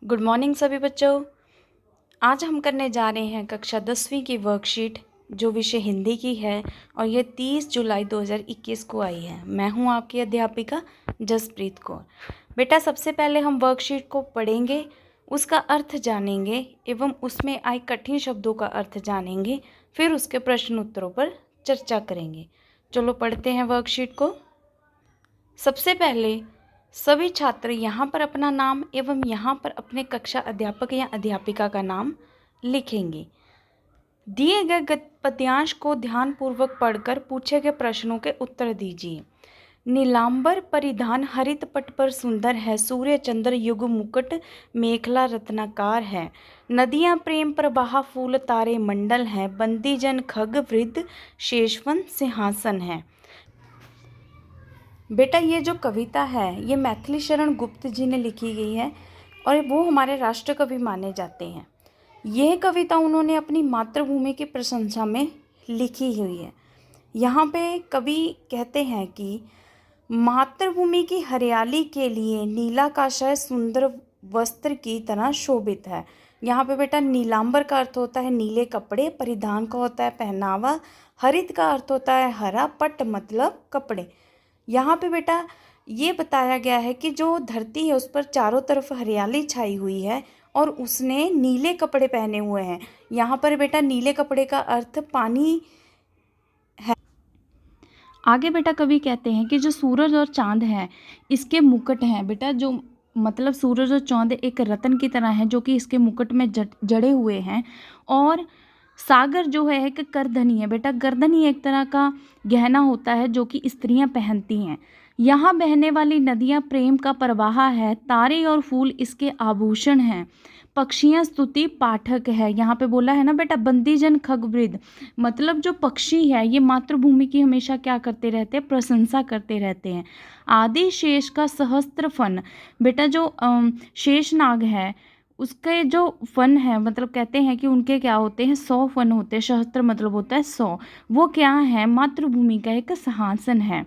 Good morning सभी बच्चों। आज हम करने जा रहे हैं कक्षा 10वीं की वर्कशीट जो विषय हिंदी की है और ये 30 जुलाई 2021 को आई है। मैं हूं आपकी अध्यापिका जसप्रीत कौर। बेटा, सबसे पहले हम वर्कशीट को पढ़ेंगे, उसका अर्थ जानेंगे एवं उसमें आए कठिन शब्दों का अर्थ जानेंगे, फिर उसके प्रश्न उत्तरों पर चर्चा करेंगे। चलो पढ़ते हैं वर्कशीट को। सबसे पहले सभी छात्र यहाँ पर अपना नाम एवं यहाँ पर अपने कक्षा अध्यापक या अध्यापिका का नाम लिखेंगे। दिए गए पद्यांश को ध्यानपूर्वक पढ़कर पूछे गए प्रश्नों के उत्तर दीजिए। नीलांबर परिधान हरित पट पर सुंदर है, सूर्य चंद्र युग मुकुट मेखला रत्नाकार है। नदियाँ प्रेम प्रवाह फूल तारे मंडल है, बंदी जन खग वृद्ध शेषवन सिंहासन है। बेटा, ये जो कविता है ये मैथिली शरण गुप्त जी ने लिखी गई है और वो हमारे राष्ट्र कवि माने जाते हैं। यह कविता उन्होंने अपनी मातृभूमि की प्रशंसा में लिखी हुई है। यहाँ पे कवि कहते हैं कि मातृभूमि की हरियाली के लिए नीलाकाशय सुंदर वस्त्र की तरह शोभित है। यहाँ पे बेटा नीलांबर का अर्थ होता है नीले कपड़े, परिधान का होता है पहनावा, हरित का अर्थ होता है हरा, पट मतलब कपड़े। यहाँ पे बेटा ये बताया गया है कि जो धरती है उस पर चारों तरफ हरियाली छाई हुई है और उसने नीले कपड़े पहने हुए हैं। यहाँ पर बेटा नीले कपड़े का अर्थ पानी है। आगे बेटा कवि कहते हैं कि जो सूरज और चांद है इसके मुकुट हैं। बेटा जो मतलब सूरज और चांद एक रत्न की तरह है जो कि इसके मुकुट में जड़े हुए हैं। और सागर जो है एक करधनी है। बेटा गर्दनी एक तरह का गहना होता है जो कि स्त्रियां पहनती हैं। यहाँ बहने वाली नदियाँ प्रेम का प्रवाह है, तारे और फूल इसके आभूषण हैं। पक्षियाँ स्तुति पाठक है। यहाँ पे बोला है ना बेटा बंदीजन खगवृद्ध, मतलब जो पक्षी है ये मातृभूमि की हमेशा क्या करते रहते हैं, प्रशंसा करते रहते हैं। आदि शेष का सहस्त्र फन, बेटा जो शेषनाग है उसके जो फन है मतलब कहते हैं कि उनके क्या होते हैं, 100 फन होते हैं। सहस्त्र मतलब होता है 100। वो क्या है, मातृभूमि का एक सिंहासन है।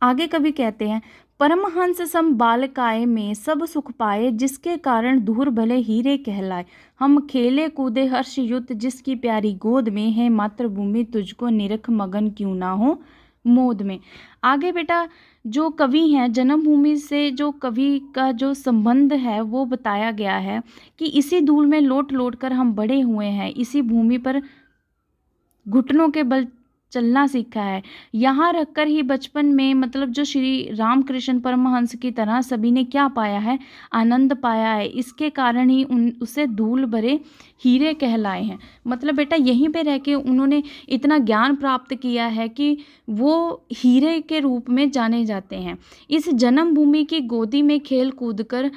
आगे कवि कहते हैं परमहंस सम बालकाय में सब सुख पाए, जिसके कारण दूर भले हीरे कहलाए। हम खेले कूदे हर्ष युत, जिसकी प्यारी गोद में है मातृभूमि तुझको निरख मगन क्यों ना हो मोद में। आगे बेटा जो कवि हैं जन्मभूमि से जो कवि का जो संबंध है वो बताया गया है कि इसी धूल में लौट लौट कर हम बड़े हुए हैं, इसी भूमि पर घुटनों के बल चलना सीखा है। यहाँ रखकर ही बचपन में मतलब जो श्री रामकृष्ण परमहंस की तरह सभी ने क्या पाया है, आनंद पाया है। इसके कारण ही उसे धूल भरे हीरे कहलाए हैं। मतलब बेटा यहीं पे रह के उन्होंने इतना ज्ञान प्राप्त किया है कि वो हीरे के रूप में जाने जाते हैं। इस जन्मभूमि की गोदी में खेल कूद कर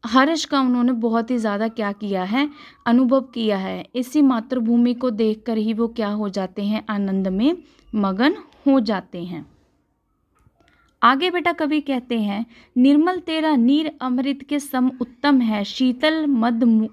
हर्ष का उन्होंने बहुत ही ज़्यादा क्या किया है, अनुभव किया है। इसी मातृभूमि को देखकर ही वो क्या हो जाते हैं, आनंद में मगन हो जाते हैं। आगे बेटा कवि कहते हैं निर्मल तेरा नीर अमृत के सम उत्तम है, शीतल मद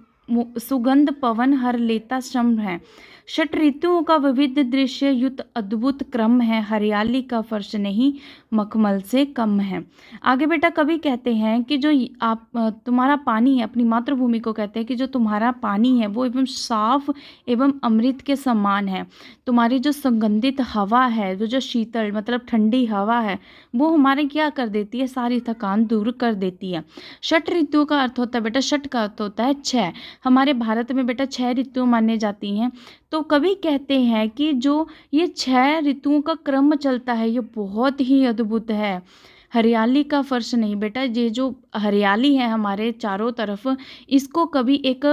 सुगंध पवन हर लेता श्रम है। षट ऋतुओं का विविध दृश्य युत अद्भुत क्रम है, हरियाली का फर्श नहीं मखमल से कम है। आगे बेटा कवि कहते हैं कि जो आप तुम्हारा पानी है, अपनी मातृभूमि को कहते हैं कि जो तुम्हारा पानी है वो एवं साफ एवं अमृत के समान है। तुम्हारी जो सुगंधित हवा है, जो शीतल मतलब ठंडी हवा है, वो हमारे क्या कर देती है, सारी थकान दूर कर देती है। षट ऋतुओं का अर्थ होता है बेटा, षट का अर्थ होता है 6। हमारे भारत में बेटा 6 ऋतुएं मानी जाती हैं। तो कवि कहते हैं कि जो ये 6 ऋतुओं का क्रम चलता है ये बहुत ही अद्भुत है। हरियाली का फर्श नहीं बेटा, ये जो हरियाली है हमारे चारों तरफ, इसको कभी एक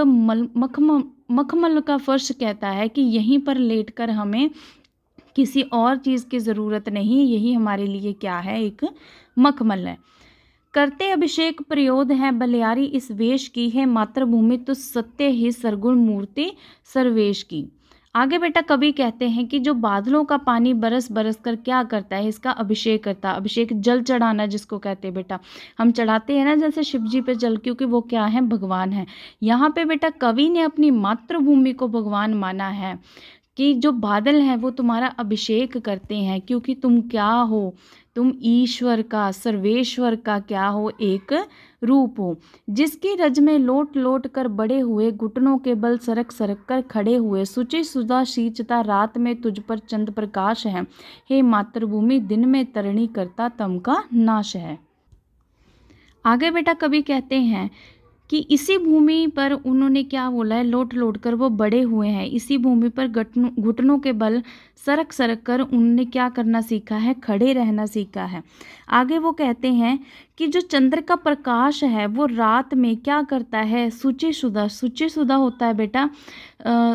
मखमल का फर्श कहता है कि यहीं पर लेटकर हमें किसी और चीज़ की ज़रूरत नहीं, यही हमारे लिए क्या है, एक मखमल है। करते अभिषेक प्रयोद है बलियारी इस वेश की, है मातृभूमि तो सत्य ही सरगुण मूर्ति सर्वेश की। आगे बेटा कवि कहते हैं कि जो बादलों का पानी बरस बरस कर क्या करता है, इसका अभिषेक करता है। अभिषेक जल चढ़ाना जिसको कहते हैं बेटा, हम चढ़ाते हैं ना जैसे शिव जी पे जल, क्योंकि वो क्या है, भगवान है। यहाँ पे बेटा कवि ने अपनी मातृभूमि को भगवान माना है कि जो बादल हैं वो तुम्हारा अभिषेक करते हैं, क्योंकि तुम क्या हो, तुम ईश्वर का, सर्वेश्वर का क्या हो, एक रूप हो। जिसकी रज में लोट लोट कर बड़े हुए, घुटनों के बल सरक सरक कर खड़े हुए, शुचि सुधा शीचता रात में तुझ पर चंद प्रकाश है। हे मातृभूमि, दिन में तरणी करता तम का नाश है। आगे बेटा कवि कहते हैं कि इसी भूमि पर उन्होंने क्या बोला है, लोट लोट कर वो बड़े हुए हैं। इसी भूमि पर घुटनों के बल सरक सरक कर उन्होंने क्या करना सीखा है, खड़े रहना सीखा है। आगे वो कहते हैं कि जो चंद्र का प्रकाश है वो रात में क्या करता है, शुचि शुदा होता है बेटा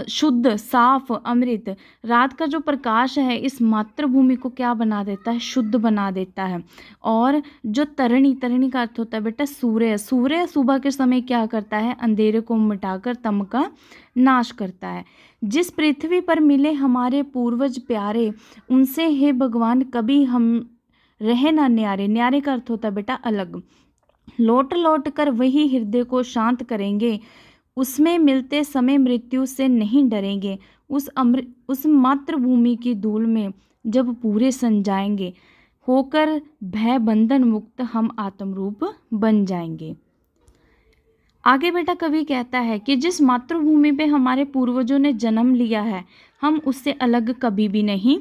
शुद्ध साफ अमृत। रात का जो प्रकाश है इस मातृभूमि को क्या बना देता है, शुद्ध बना देता है। और जो तरणी का अर्थ होता है बेटा सूर्य सुबह के समय क्या करता है, अंधेरे को मिटाकर तम का नाश करता है। जिस पृथ्वी पर मिले हमारे पूर्वज प्यारे, उनसे हे भगवान कभी हम रहे ना न्यारे। न्यारे का अर्थ होता है बेटा अलग। लौट लौट कर वही हृदय को शांत करेंगे, उसमें मिलते समय मृत्यु से नहीं डरेंगे। उस मातृभूमि की धूल में जब पूरे सन जाएंगे, होकर भय बंधन मुक्त हम आत्मरूप बन जाएंगे। आगे बेटा कवि कहता है कि जिस मातृभूमि पे हमारे पूर्वजों ने जन्म लिया है, हम उससे अलग कभी भी नहीं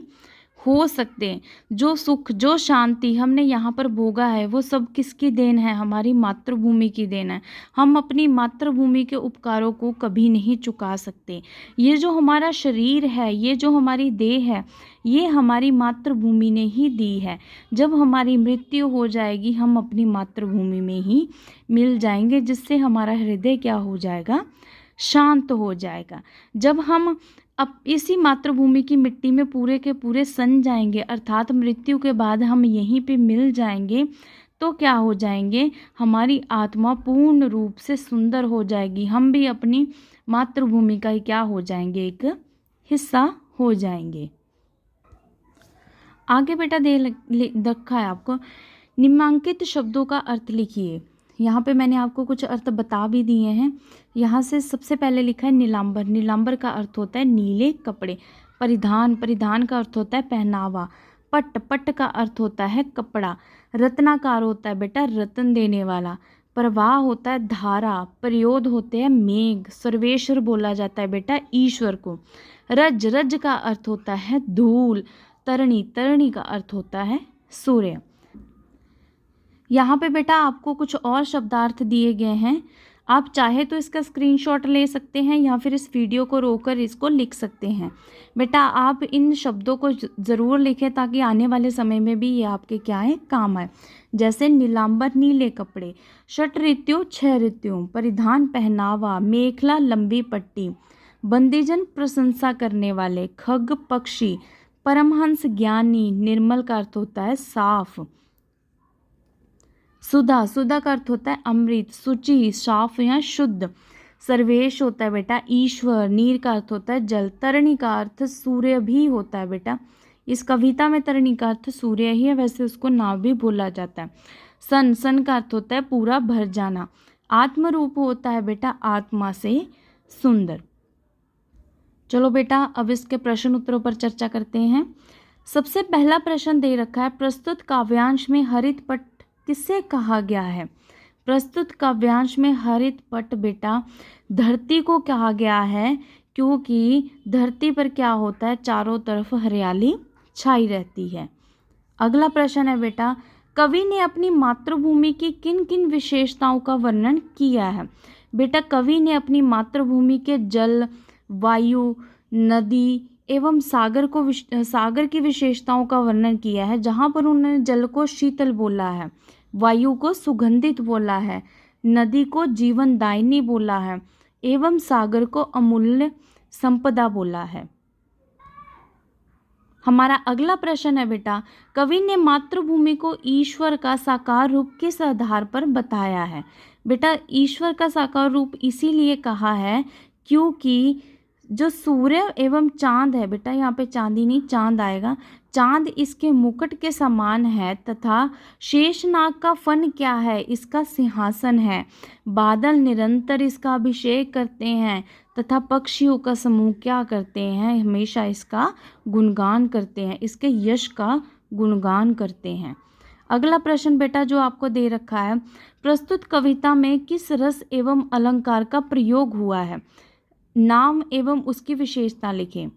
हो सकते। जो सुख जो शांति हमने यहाँ पर भोगा है वो सब किसकी देन है, हमारी मातृभूमि की देन है। हम अपनी मातृभूमि के उपकारों को कभी नहीं चुका सकते। ये जो हमारा शरीर है, ये जो हमारी देह है, ये हमारी मातृभूमि ने ही दी है। जब हमारी मृत्यु हो जाएगी हम अपनी मातृभूमि में ही मिल जाएंगे, जिससे हमारा हृदय क्या हो जाएगा, शांत हो जाएगा। जब हम अब इसी मातृभूमि की मिट्टी में पूरे के पूरे सन जाएंगे, अर्थात मृत्यु के बाद हम यहीं पे मिल जाएंगे, तो क्या हो जाएंगे, हमारी आत्मा पूर्ण रूप से सुंदर हो जाएगी। हम भी अपनी मातृभूमि का ही क्या हो जाएंगे, एक हिस्सा हो जाएंगे। आगे बेटा रखा है आपको, निम्नांकित शब्दों का अर्थ लिखिए। यहाँ पे मैंने आपको कुछ अर्थ बता भी दिए हैं। यहाँ से सबसे पहले लिखा है नीलांबर। नीलांबर का अर्थ होता है नीले कपड़े। परिधान का अर्थ होता है पहनावा। पट का अर्थ होता है कपड़ा। रत्नाकार होता है बेटा रत्न देने वाला। प्रवाह होता है धारा। प्रयोद होते हैं मेघ। सर्वेश्वर बोला जाता है बेटा ईश्वर को। रज का अर्थ होता है धूल। तरणी का अर्थ होता है सूर्य। यहाँ पे बेटा आपको कुछ और शब्दार्थ दिए गए हैं, आप चाहे तो इसका स्क्रीनशॉट ले सकते हैं या फिर इस वीडियो को रोककर इसको लिख सकते हैं। बेटा आप इन शब्दों को ज़रूर लिखें ताकि आने वाले समय में भी ये आपके क्या है, काम आए। जैसे नीलांबर नीले कपड़े, षट ऋतु 6 ऋतुओं, परिधान पहनावा, मेखला लंबी पट्टी, बंदीजन प्रशंसा करने वाले, खग पक्षी, परमहंस ज्ञानी, निर्मल का अर्थ होता है साफ, सुधा का अर्थ होता है अमृत, शुचि साफ या शुद्ध, सर्वेश होता है बेटा ईश्वर, नीर का अर्थ होता है जल, तरणी का अर्थ सूर्य भी होता है बेटा। इस कविता में तरणी का अर्थ सूर्य ही है, वैसे उसको नाव भी बोला जाता है। सन का अर्थ होता है पूरा भर जाना। आत्मरूप होता है बेटा आत्मा से सुंदर। चलो बेटा अब इसके प्रश्न उत्तरों पर चर्चा करते हैं। सबसे पहला प्रश्न दे रखा है, प्रस्तुत काव्यांश में हरित पट किसे कहा गया है। प्रस्तुत काव्यांश में हरित पट बेटा धरती को कहा गया है, क्योंकि धरती पर क्या होता है, चारों तरफ हरियाली छाई रहती है। अगला प्रश्न है बेटा, कवि ने अपनी मातृभूमि की किन किन विशेषताओं का वर्णन किया है। बेटा कवि ने अपनी मातृभूमि के जल, वायु, नदी एवं सागर की विशेषताओं का वर्णन किया है। जहाँ पर उन्होंने जल को शीतल बोला है, वायु को सुगंधित बोला है, नदी को जीवनदायिनी बोला है एवं सागर को अमूल्य संपदा बोला है। हमारा अगला प्रश्न है बेटा, कवि ने मातृभूमि को ईश्वर का साकार रूप किस आधार पर बताया है। बेटा ईश्वर का साकार रूप इसीलिए कहा है क्योंकि जो सूर्य एवं चांद है बेटा, यहाँ पे चांदी नहीं चांद आएगा, चांद इसके मुकुट के समान है तथा शेषनाग का फन क्या है, इसका सिंहासन है। बादल निरंतर इसका अभिषेक करते हैं तथा पक्षियों का समूह क्या करते हैं, हमेशा इसका गुणगान करते हैं, इसके यश का गुणगान करते हैं। अगला प्रश्न बेटा जो आपको दे रखा है, प्रस्तुत कविता में किस रस एवं अलंकार का प्रयोग हुआ है? नाम एवं उसकी विशेषता लिखें।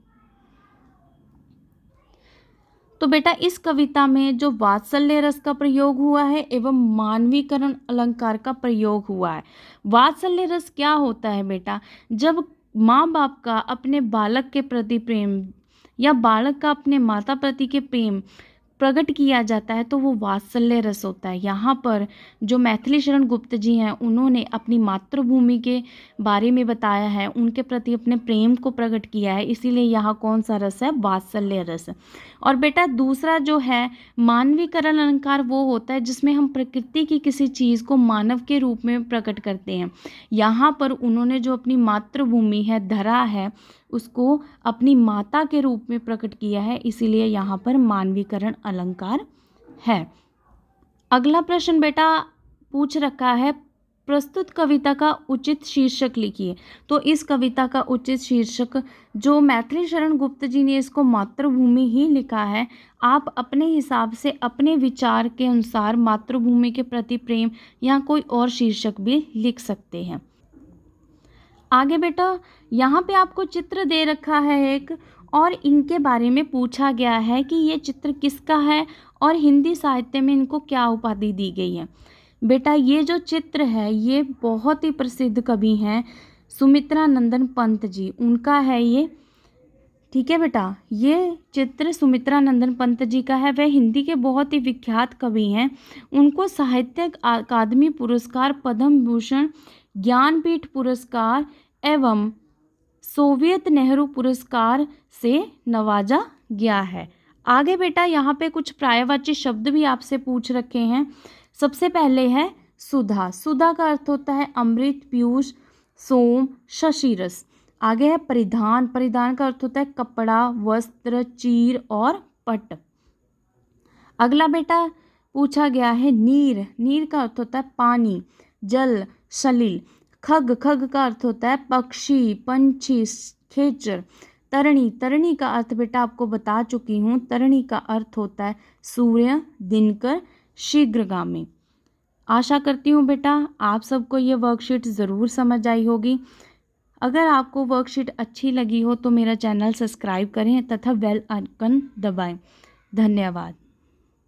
तो बेटा इस कविता में जो वात्सल्य रस का प्रयोग हुआ है एवं मानवीकरण अलंकार का प्रयोग हुआ है। वात्सल्य रस क्या होता है बेटा? जब माँ बाप का अपने बालक के प्रति प्रेम या बालक का अपने माता प्रति के प्रेम प्रकट किया जाता है तो वो वात्सल्य रस होता है। यहाँ पर जो मैथिली शरण गुप्त जी हैं उन्होंने अपनी मातृभूमि के बारे में बताया है, उनके प्रति अपने प्रेम को प्रकट किया है, इसीलिए यहाँ कौन सा रस है? वात्सल्य रस। और बेटा दूसरा जो है मानवीकरण अलंकार वो होता है जिसमें हम प्रकृति की किसी चीज़ को मानव के रूप में प्रकट करते हैं। यहाँ पर उन्होंने जो अपनी मातृभूमि है, धरा है, उसको अपनी माता के रूप में प्रकट किया है, इसीलिए यहाँ पर मानवीकरण अलंकार है। अगला प्रश्न बेटा पूछ रखा है, प्रस्तुत कविता का उचित शीर्षक लिखिए। तो इस कविता का उचित शीर्षक जो मैथिली शरण गुप्त जी ने इसको मातृभूमि ही लिखा है, आप अपने हिसाब से अपने विचार के अनुसार मातृभूमि के प्रति प्रेम या कोई और शीर्षक भी लिख सकते हैं। आगे बेटा यहाँ पे आपको चित्र दे रखा है एक, और इनके बारे में पूछा गया है कि ये चित्र किसका है और हिंदी साहित्य में इनको क्या उपाधि दी गई है। बेटा ये जो चित्र है ये बहुत ही प्रसिद्ध कवि हैं सुमित्रा नंदन पंत जी, उनका है ये। ठीक है बेटा, ये चित्र सुमित्रा नंदन पंत जी का है। वह हिंदी के बहुत ही विख्यात कवि हैं। उनको साहित्य अकादमी पुरस्कार, पद्म भूषण, ज्ञानपीठ पुरस्कार एवं सोवियत नेहरू पुरस्कार से नवाजा गया है। आगे बेटा यहाँ पे कुछ पर्यायवाची शब्द भी आपसे पूछ रखे हैं। सबसे पहले है सुधा। सुधा का अर्थ होता है अमृत, पीयूष, सोम, शशि रस। आगे है परिधान। परिधान का अर्थ होता है कपड़ा, वस्त्र, चीर और पट। अगला बेटा पूछा गया है नीर। नीर का अर्थ होता है पानी, जल, सलिल। खग। खग का अर्थ होता है पक्षी, पंछी, खेचर। तरणी। तरणी का अर्थ बेटा आपको बता चुकी हूँ। तरणी का अर्थ होता है सूर्य, दिनकर, शीघ्रगामी। आशा करती हूँ बेटा आप सबको ये वर्कशीट ज़रूर समझ आई होगी। अगर आपको वर्कशीट अच्छी लगी हो तो मेरा चैनल सब्सक्राइब करें तथा बेल आइकन दबाएं। धन्यवाद।